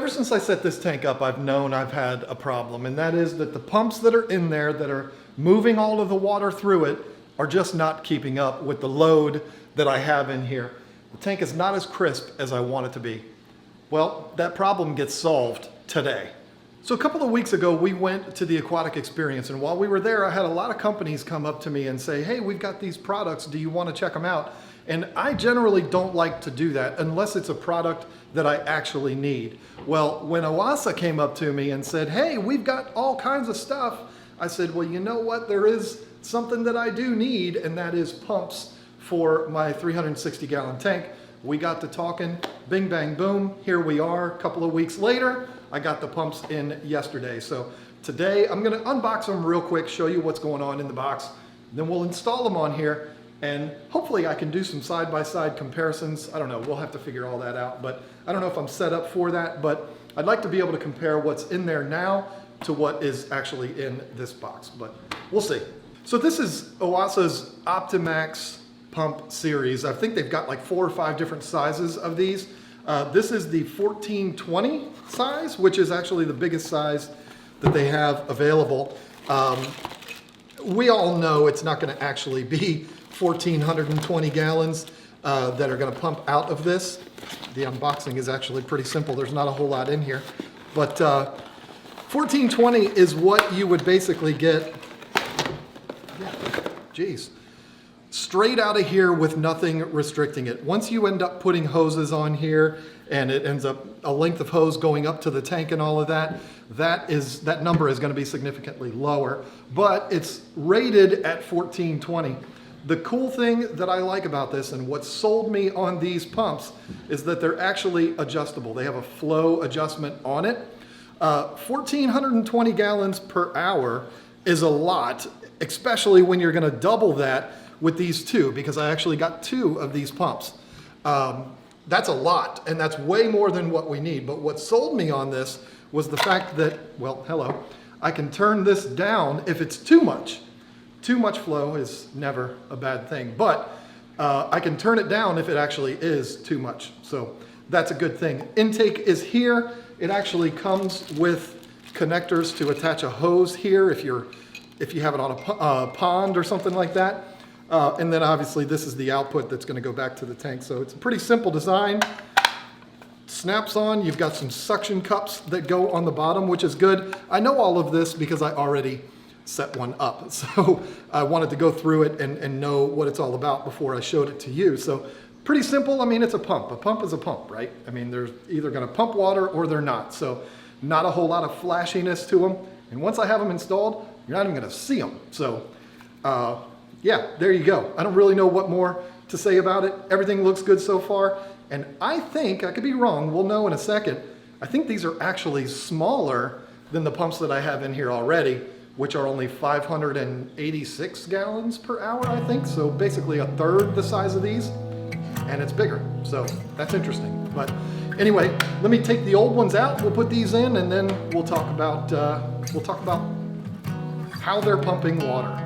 ever since I set this tank up, I've known I've had a problem, and that is that the pumps that are in there that are moving all of the water through it are just not keeping up with the load that I have in here. The tank is not as crisp as I want it to be. Well, that problem gets solved today. So a couple of weeks ago, we went to the Aquatic Experience, and while we were there, I had a lot of companies come up to me and say, hey, we've got these products, do you want to check them out? And I generally don't like to do that unless it's a product that I actually need. Well, when OASA came up to me and said, hey, we've got all kinds of stuff, I said, well, you know what? There is something that I do need, and that is pumps for my 360-gallon tank. We got to talking, bing, bang, boom. Here we are a couple of weeks later. I got the pumps in yesterday. So today I'm gonna unbox them real quick, show you what's going on in the box. Then we'll install them on here, and hopefully I can do some side-by-side comparisons. I don't know, we'll have to figure all that out, but I don't know if I'm set up for that, but I'd like to be able to compare what's in there now to what is actually in this box, but we'll see. So this is OASA's Optimax pump series. I think they've got like 4 or 5 different sizes of these. This is the 1420 size, which is actually the biggest size that they have available. We all know it's not going to actually be 1,420 gallons that are going to pump out of this. The unboxing is actually pretty simple. There's not a whole lot in here. But 1420 is what you would basically get, straight out of here with nothing restricting it. Once you end up putting hoses on here and it ends up a length of hose going up to the tank and all of that, that number is going to be significantly lower, but it's rated at 1420. The cool thing that I like about this and what sold me on these pumps is that they're actually adjustable. They have a flow adjustment on it. 1,420 gallons per hour is a lot, especially when you're going to double that with these two, because I actually got 2 of these pumps. That's a lot, and that's way more than what we need. But what sold me on this was the fact that, well, hello, I can turn this down if it's too much. Too much flow is never a bad thing, but I can turn it down if it actually is too much. So that's a good thing. Intake is here. It actually comes with connectors to attach a hose here if you have it on a pond or something like that. And then obviously this is the output that's going to go back to the tank. So it's a pretty simple design. Snaps on. You've got some suction cups that go on the bottom, which is good. I know all of this because I already set one up. So I wanted to go through it and know what it's all about before I showed it to you. So pretty simple. I mean, it's a pump. A pump is a pump, right? I mean, they're either going to pump water or they're not. So not a whole lot of flashiness to them. And once I have them installed, you're not even going to see them. So yeah, there you go. I don't really know what more to say about it. Everything looks good so far. And I think, I could be wrong, we'll know in a second, I think these are actually smaller than the pumps that I have in here already, which are only 586 gallons per hour, I think. So basically a third the size of these, and it's bigger. So that's interesting. But anyway, let me take the old ones out. We'll put these in, and then we'll talk about how they're pumping water.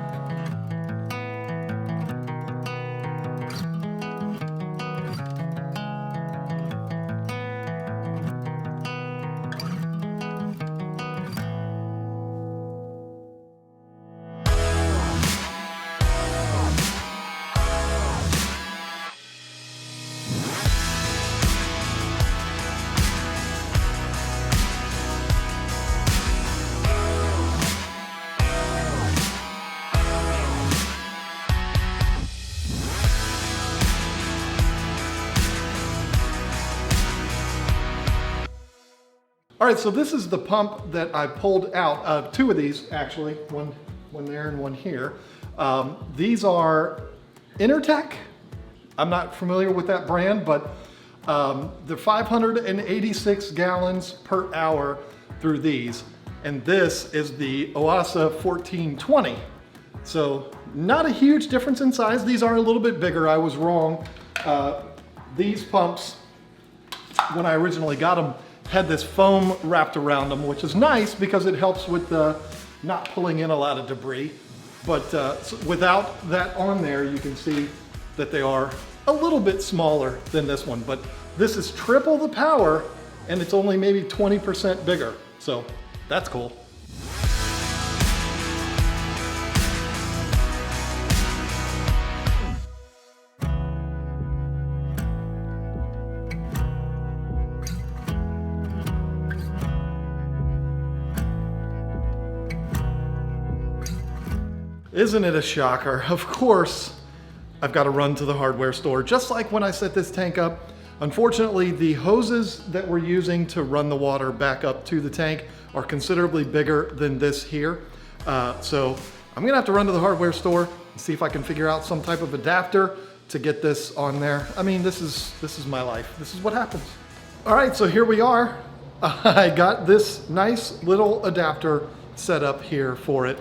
All right, so this is the pump that I pulled out. 2 of these, actually, one there and one here. These are Intertech. I'm not familiar with that brand, but they're 586 gallons per hour through these. And this is the OASA 1420. So not a huge difference in size. These are a little bit bigger. I was wrong. These pumps, when I originally got them, had this foam wrapped around them, which is nice because it helps with not pulling in a lot of debris. But so without that on there, you can see that they are a little bit smaller than this one. But this is triple the power and it's only maybe 20% bigger. So that's cool. Isn't it a shocker? Of course, I've got to run to the hardware store, just like when I set this tank up. Unfortunately, the hoses that we're using to run the water back up to the tank are considerably bigger than this here. So I'm gonna have to run to the hardware store and see if I can figure out some type of adapter to get this on there. I mean, this is my life. This is what happens. All right, so here we are. I got this nice little adapter set up here for it.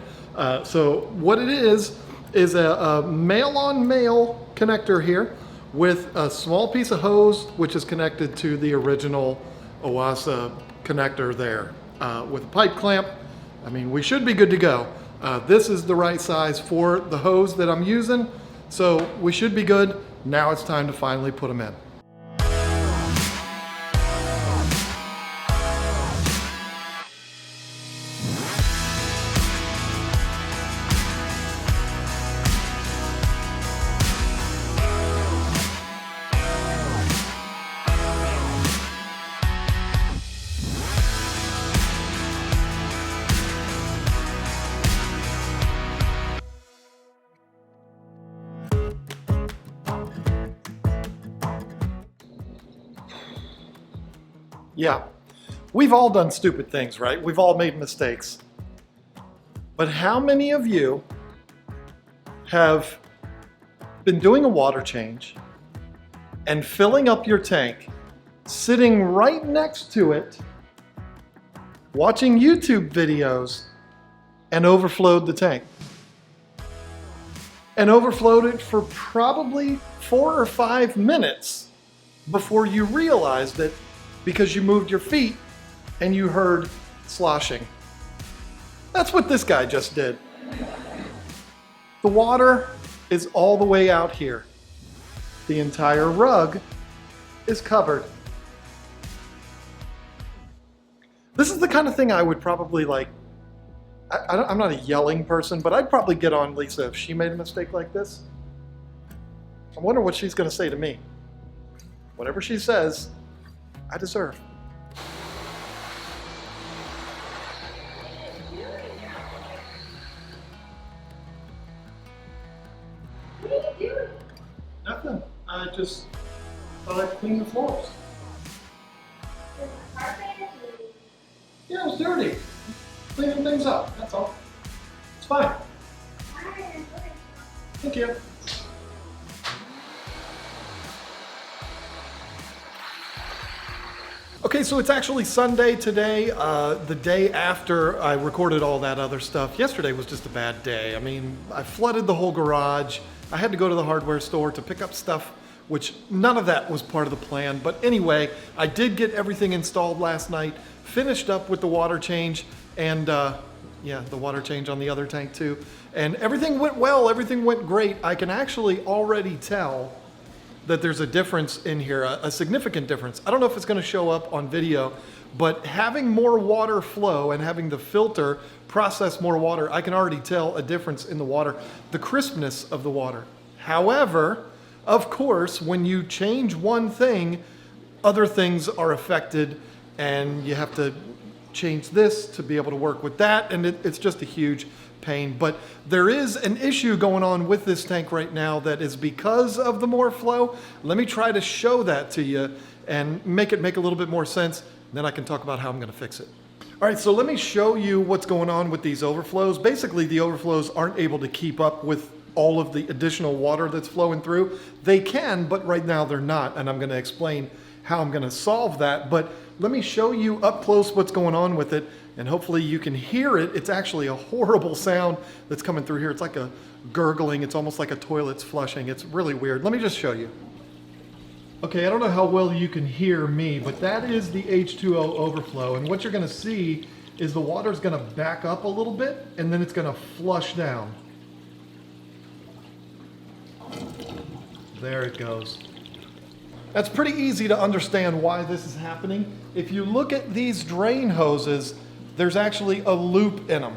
So what it is a male-on-male connector here with a small piece of hose, which is connected to the original OASA connector there with a pipe clamp. I mean, we should be good to go. This is the right size for the hose that I'm using, so we should be good. Now it's time to finally put them in. Yeah, we've all done stupid things, right? We've all made mistakes. But how many of you have been doing a water change and filling up your tank, sitting right next to it, watching YouTube videos, and overflowed the tank? And overflowed it for probably 4 or 5 minutes before you realized it, because you moved your feet and you heard sloshing. That's what this guy just did. The water is all the way out here. The entire rug is covered. This is the kind of thing I would probably like, I'm not a yelling person, but I'd probably get on Lisa if she made a mistake like this. I wonder what she's gonna say to me. Whatever she says, I deserve. What are you doing? Nothing. I just thought I'd clean the floors. The carpet is Yeah, it was dirty. Cleaning things up, that's all. It's fine. Thank you. Okay, so it's actually Sunday today, the day after I recorded all that other stuff. Yesterday was just a bad day. I mean, I flooded the whole garage. I had to go to the hardware store to pick up stuff, which none of that was part of the plan. But anyway, I did get everything installed last night, finished up with the water change, and yeah, the water change on the other tank too. And everything went well, everything went great. I can actually already tell that there's a difference in here, a significant difference. I don't know if it's gonna show up on video, but having more water flow and having the filter process more water, I can already tell a difference in the water, the crispness of the water. However, of course, when you change one thing, other things are affected, and you have to change this to be able to work with that, and it's just a huge pain. But there is an issue going on with this tank right now that is because of the more flow. Let me try to show that to you and make it make a little bit more sense. Then I can talk about how I'm going to fix it. All right, so let me show you what's going on with these overflows. Basically, the overflows aren't able to keep up with all of the additional water that's flowing through. They can, but right now they're not, and I'm going to explain how I'm going to solve that. But let me show you up close what's going on with it, and hopefully you can hear it. It's actually a horrible sound that's coming through here. It's like a gurgling. It's almost like a toilet's flushing. It's really weird. Let me just show you. Okay, I don't know how well you can hear me, but that is the H2O overflow. And what you're gonna see is the water's gonna back up a little bit, and then it's gonna flush down. There it goes. That's pretty easy to understand why this is happening. If you look at these drain hoses, there's actually a loop in them.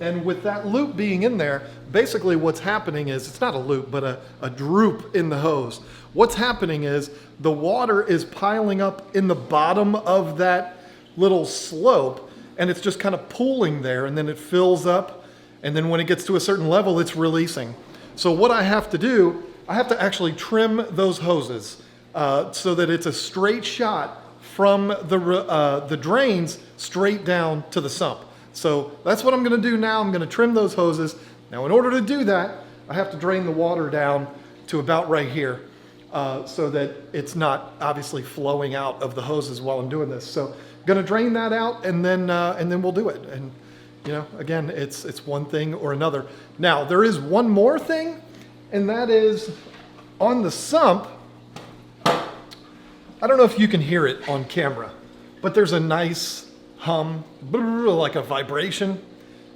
And with that loop being in there, basically what's happening is, it's not a loop, but a droop in the hose. What's happening is the water is piling up in the bottom of that little slope, and it's just kind of pooling there, and then it fills up, and then when it gets to a certain level, it's releasing. So what I have to do, I have to actually trim those hoses so that it's a straight shot from the drains straight down to the sump. So that's what I'm going to do now. I'm going to trim those hoses. Now, in order to do that, I have to drain the water down to about right here so that it's not obviously flowing out of the hoses while I'm doing this. So I'm going to drain that out, and then we'll do it. And you know, again, it's one thing or another. Now, there is one more thing, and that is on the sump. I don't know if you can hear it on camera, but there's a nice hum, like a vibration,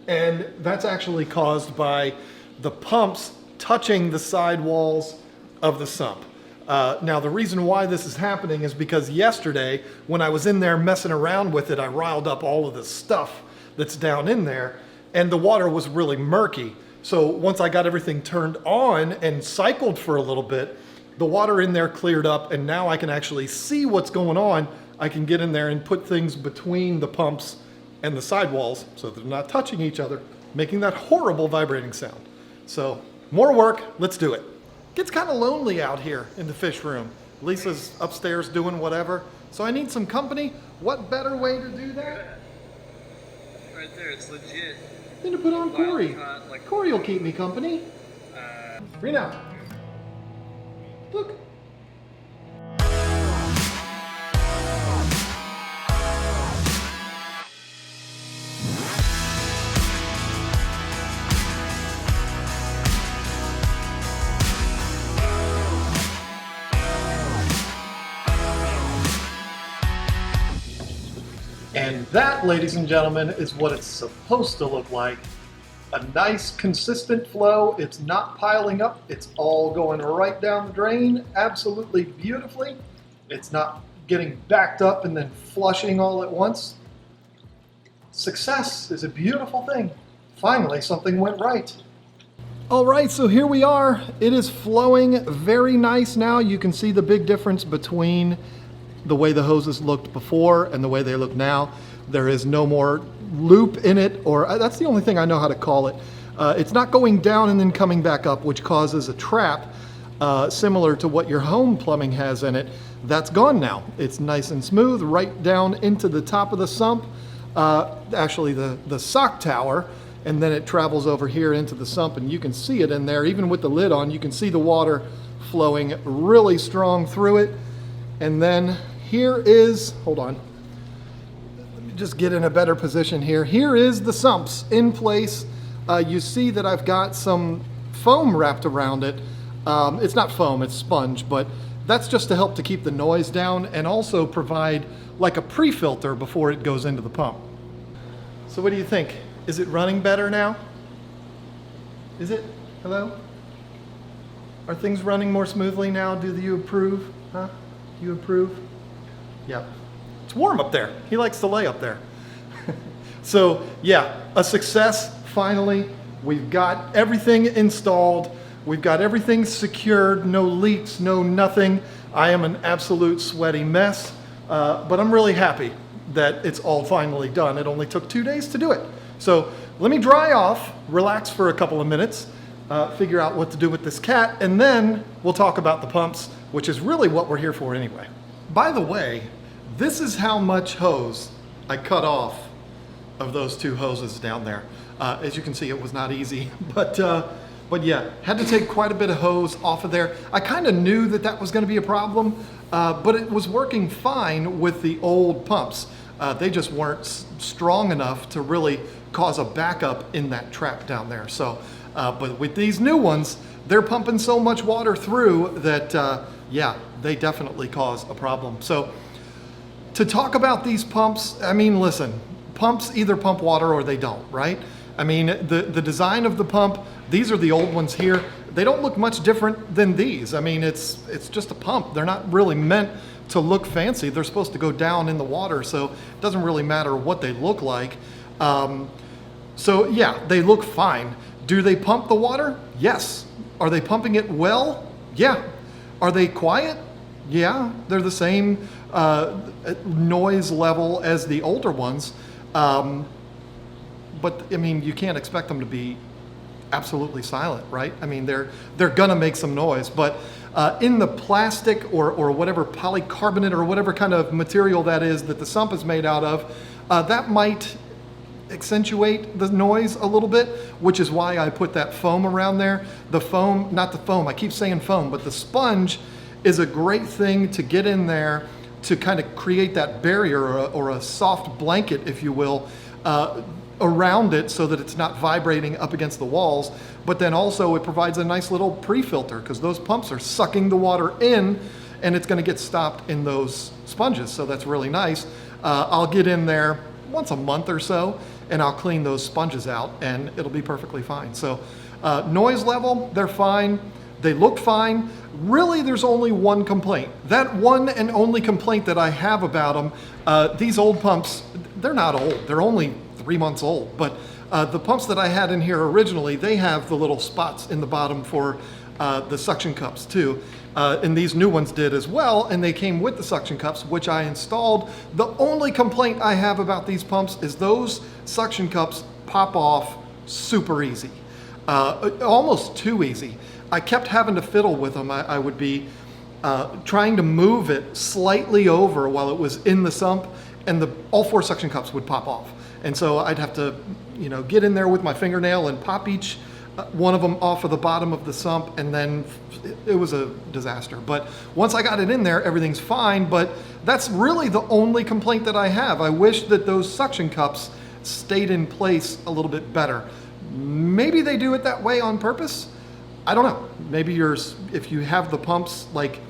and that's actually caused by the pumps touching the side walls of the sump. Now, the reason why this is happening is because yesterday, when I was in there messing around with it, I riled up all of the stuff that's down in there, and the water was really murky. So once I got everything turned on and cycled for a little bit, the water in there cleared up, and now I can actually see what's going on. I can get in there and put things between the pumps and the sidewalls so they're not touching each other, making that horrible vibrating sound. So more work, let's do it. Gets kind of lonely out here in the fish room. Lisa's upstairs doing whatever, so I need some company. What better way to do that? Right there, it's legit. Than to put on Corey. Corey will keep me company. Rena, look. And that, ladies and gentlemen, is what it's supposed to look like. A nice, consistent flow. It's not piling up. It's all going right down the drain absolutely beautifully. It's not getting backed up and then flushing all at once. Success is a beautiful thing. Finally, something went right. All right, so here we are. It is flowing very nice now. You can see the big difference between the way the hoses looked before and the way they look now. There is no more loop in it, or that's the only thing I know how to call it. It's not going down and then coming back up, which causes a trap similar to what your home plumbing has in it. That's gone now. It's nice and smooth right down into the top of the sump, actually the sock tower, and then it travels over here into the sump, and you can see it in there. Even with the lid on, you can see the water flowing really strong through it. And then here is, hold on, let me just get in a better position here. Here is the sumps in place. You see that I've got some foam wrapped around it. It's not foam, it's sponge, but that's just to help to keep the noise down and also provide like a pre-filter before it goes into the pump. So what do you think? Is it running better now? Is it? Hello? Are things running more smoothly now? Do you approve? Huh? Do you approve? Yeah. It's warm up there. He likes to lay up there. So yeah, a success finally. We've got everything installed. We've got everything secured. No leaks, no nothing. I am an absolute sweaty mess, but I'm really happy that it's all finally done. It only took 2 days to do it. So let me dry off, relax for a couple of minutes, figure out what to do with this cat, and then we'll talk about the pumps, which is really what we're here for anyway. By the way, this is how much hose I cut off of those 2 hoses down there. As you can see, it was not easy, but yeah, had to take quite a bit of hose off of there. I kind of knew that that was going to be a problem, but it was working fine with the old pumps. They just weren't strong enough to really cause a backup in that trap down there. So, but with these new ones, they're pumping so much water through that, yeah, they definitely cause a problem. So to talk about these pumps, I mean, listen, pumps either pump water or they don't, right? I mean, the design of the pump, these are the old ones here. they don't look much different than these. I mean, it's just a pump. They're not really meant to look fancy. They're supposed to go down in the water, so it doesn't really matter what they look like. So yeah, they look fine. Do they pump the water? Yes. Are they pumping it well? Yeah. Are they quiet? Yeah. They're the same noise level as the older ones. But I mean, you can't expect them to be absolutely silent, right? I mean, they're gonna make some noise, but in the plastic or whatever polycarbonate or whatever kind of material that is that the sump is made out of, that might accentuate the noise a little bit, which is why I put that foam around there. The foam, not the foam, I keep saying foam, but the sponge is a great thing to get in there to kind of create that barrier or a soft blanket, if you will, around it so that it's not vibrating up against the walls. But then also it provides a nice little pre-filter because those pumps are sucking the water in and it's going to get stopped in those sponges. So that's really nice. I'll get in there once a month or so and I'll clean those sponges out and it'll be perfectly fine. So noise level, they're fine. They look fine. Really, there's only one complaint. That one and only complaint that I have about them, these old pumps, they're not old. They're only 3 months old. But the pumps that I had in here originally, they have the little spots in the bottom for the suction cups too. And these new ones did as well, and they came with the suction cups, which I installed. The only complaint I have about these pumps is those suction cups pop off super easy, almost too easy. I kept having to fiddle with them. I would be trying to move it slightly over while it was in the sump, and all 4 suction cups would pop off. And so I'd have to, get in there with my fingernail and pop each one of them off of the bottom of the sump, and then it was a disaster. But once I got it in there, everything's fine. But that's really the only complaint that I have. I wish that those suction cups stayed in place a little bit better. Maybe they do it that way on purpose. I don't know. Maybe if you have the pumps like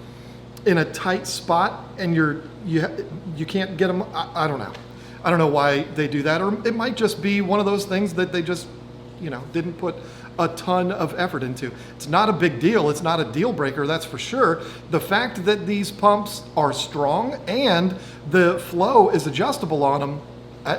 in a tight spot and you can't get them. I don't know. I don't know why they do that, or it might just be one of those things that they just, didn't put a ton of effort into. It's not a big deal. It's not a deal breaker, that's for sure. The fact that these pumps are strong and the flow is adjustable on them,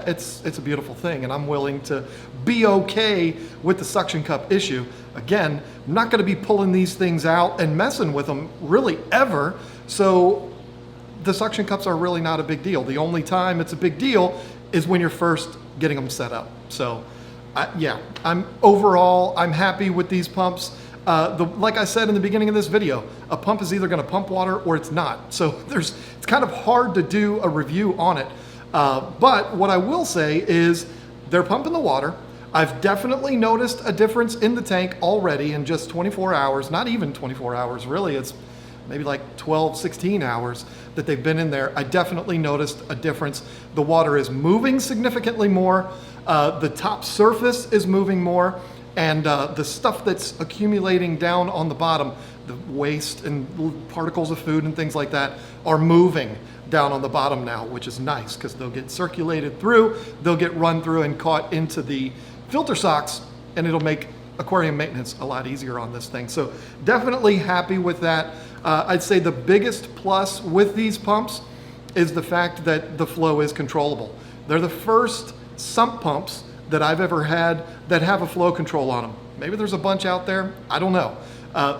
it's a beautiful thing, and I'm willing to be okay with the suction cup issue. Again, I'm not going to be pulling these things out and messing with them really ever, so the suction cups are really not a big deal. The only time it's a big deal is when you're first getting them set up. So yeah, I'm happy with these pumps. Like I said in the beginning of this video, a pump is either going to pump water or it's not. So it's kind of hard to do a review on it. But what I will say is they're pumping the water. I've definitely noticed a difference in the tank already in just 24 hours, not even 24 hours, really. It's maybe like 12, 16 hours that they've been in there. I definitely noticed a difference. The water is moving significantly more. The top surface is moving more. And the stuff that's accumulating down on the bottom, the waste and particles of food and things like that, are moving down on the bottom now, which is nice because they'll get circulated through, they'll get run through and caught into the filter socks, and it'll make aquarium maintenance a lot easier on this thing. So definitely happy with that. I'd say the biggest plus with these pumps is the fact that the flow is controllable. They're the first sump pumps that I've ever had that have a flow control on them. Maybe there's a bunch out there, I don't know.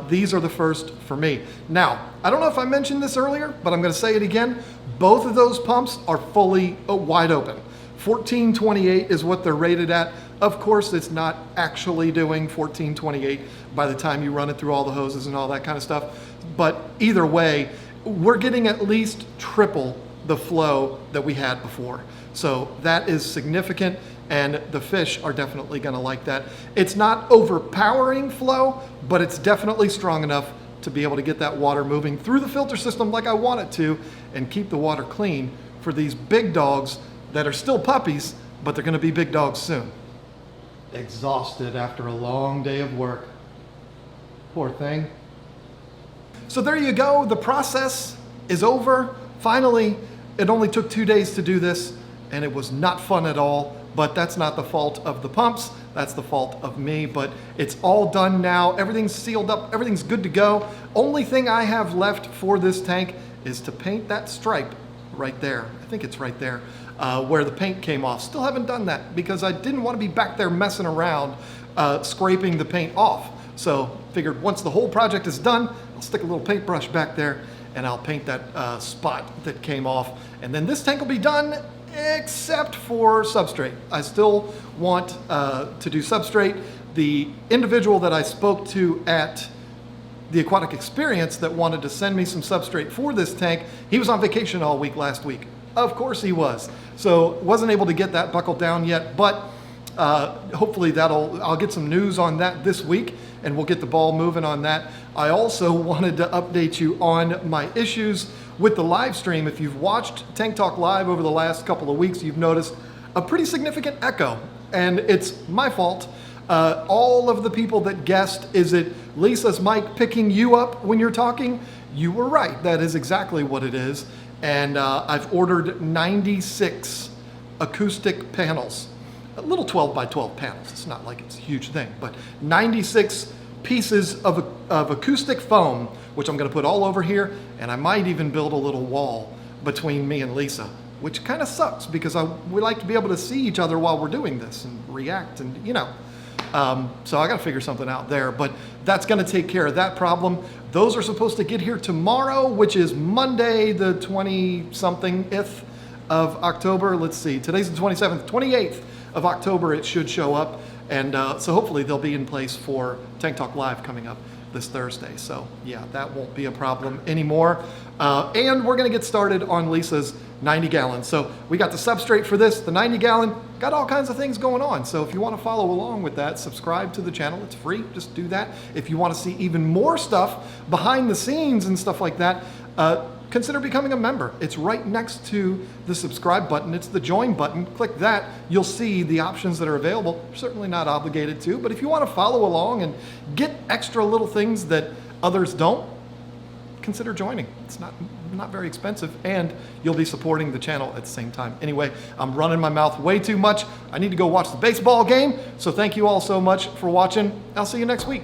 These are the first for me. Now, I don't know if I mentioned this earlier, but I'm gonna say it again. Both of those pumps are fully wide open. 1428 is what they're rated at. Of course, it's not actually doing 1428 by the time you run it through all the hoses and all that kind of stuff. But either way, we're getting at least triple the flow that we had before. So that is significant, and the fish are definitely gonna like that. It's not overpowering flow, but it's definitely strong enough to be able to get that water moving through the filter system like I want it to and keep the water clean for these big dogs that are still puppies, but they're gonna be big dogs soon. Exhausted after a long day of work. Poor thing. So there you go, the process is over. Finally, it only took 2 days to do this, and it was not fun at all, but that's not the fault of the pumps. That's the fault of me, but it's all done now. Everything's sealed up. Everything's good to go. Only thing I have left for this tank is to paint that stripe right there. I think it's right there where the paint came off. Still haven't done that because I didn't want to be back there messing around scraping the paint off. So figured once the whole project is done, I'll stick a little paintbrush back there and I'll paint that spot that came off. And then this tank will be done except for substrate. I still want to do substrate. The individual that I spoke to at the Aquatic Experience that wanted to send me some substrate for this tank, he was on vacation all week last week. Of course he was. So wasn't able to get that buckled down yet, but hopefully I'll get some news on that this week and we'll get the ball moving on that. I also wanted to update you on my issues with the live stream. If you've watched Tank Talk Live over the last couple of weeks, you've noticed a pretty significant echo, and it's my fault. All of the people that guessed, is it Lisa's mic picking you up when you're talking? You were right. That is exactly what it is. And I've ordered 96 acoustic panels, little 12 by 12 panels. It's not like it's a huge thing, but 96 pieces of acoustic foam, which I'm going to put all over here, and I might even build a little wall between me and Lisa, which kind of sucks because we like to be able to see each other while we're doing this and react, and so I got to figure something out there, but that's going to take care of that problem. Those are supposed to get here tomorrow, which is Monday, the 20-something-th of October. Let's see, today's the 27th, 28th of October it should show up. And so hopefully they'll be in place for Tank Talk Live coming up this Thursday. So yeah, that won't be a problem anymore. And we're gonna get started on Lisa's 90 gallons. So we got the substrate for this, the 90 gallon, got all kinds of things going on. So if you wanna follow along with that, subscribe to the channel, it's free, just do that. If you wanna see even more stuff behind the scenes and stuff like that, consider becoming a member. It's right next to the subscribe button. It's the join button. Click that. You'll see the options that are available. You're certainly not obligated to, but if you want to follow along and get extra little things that others don't, consider joining. It's not very expensive, and you'll be supporting the channel at the same time. Anyway, I'm running my mouth way too much. I need to go watch the baseball game, so thank you all so much for watching. I'll see you next week.